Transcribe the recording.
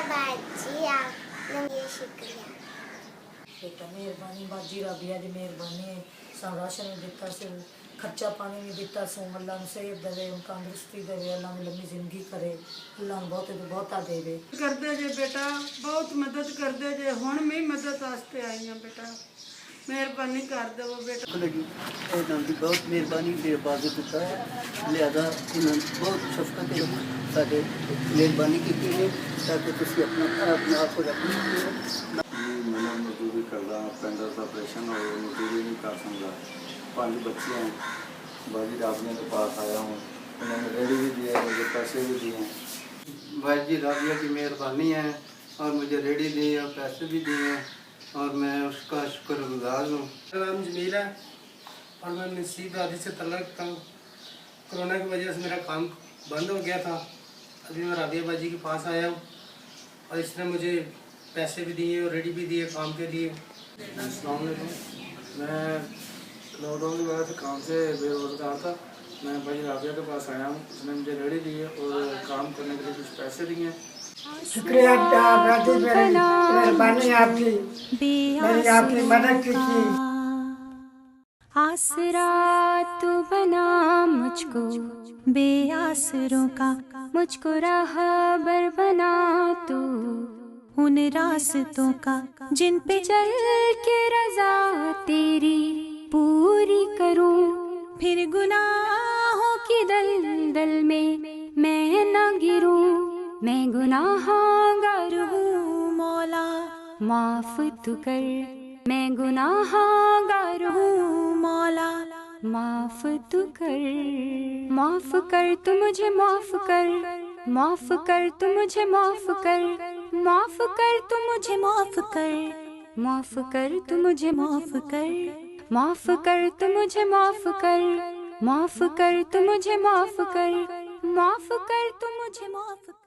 बाजी आपने ये शुक्रिया बेटा मेहरबानी बाजी राबिया की मेहरबानी सा राशन भी दिता से खर्चा पानी भी दिता सो अल्लाह ने सेहत देवे तंदुरुस्ती देवे अल्लाह ने लंबी जिंदगी करे अल्लाह ने बहुत बहुता देवे करदे जे बेटा बहुत मदद करदे जे हुण मैं मदद वास्ते आई हां बेटा मेहरबानी कर देवो बेटा लगी इन्हों की बहुत मेहरबानी बेबाजी दिता है लिहाजा इन्होंने बहुत शफकत साढ़े मेहरबानी की है ताकि तुम अपना आप को रख मैं मजदूरी करता पिंड का ऑपरेशन हो मजदूरी नहीं कर सकता 5 बच्चे हैं बाजी राबिया के पास आया हूँ उन्होंने रेडी भी दिए मुझे पैसे भी दिए हैं बाजी राबिया की मेहरबानी है और मुझे रेडी दी और पैसे भी दिए हैं और मैं उसका शुक्रगुजार हूँ। मेरा नाम जमील है और मैं नसीब आदि से तल्लुक़ रखता हूँ। कोरोना की वजह से मेरा काम बंद हो गया था। अभी मैं राबिया बाजी के पास आया हूँ और इसने मुझे पैसे भी दिए और रेडी भी दिए काम के लिए। अस्सलाम वालेकुम। मैं लॉकडाउन की वजह से काम से बेरोज़गार था। मैं भाई राबिया के पास आया हूँ उसने मुझे रेडी दी है और काम करने के लिए कुछ पैसे दिए हैं। शुक्रिया बाजी मेहरबानी आपकी मेरी आपकी मदद की आसरा तू बना मुझको बेआसरों का मुझको राहबर बना तू उन रास्तों का जिन पे चल के रजा तेरी पूरी करूं फिर गुनाहों की दलदल में मैं न गिरूं मैं गुनाहगार हूँ मौला माफ तू कर मैं गुनाहगार हूँ मौला माफ तू कर तू मुझे माफ कर तू मुझे माफ कर तू मुझे माफ कर तू मुझे माफ कर तू मुझे माफ कर तू मुझे माफ कर तू मुझे माफ कर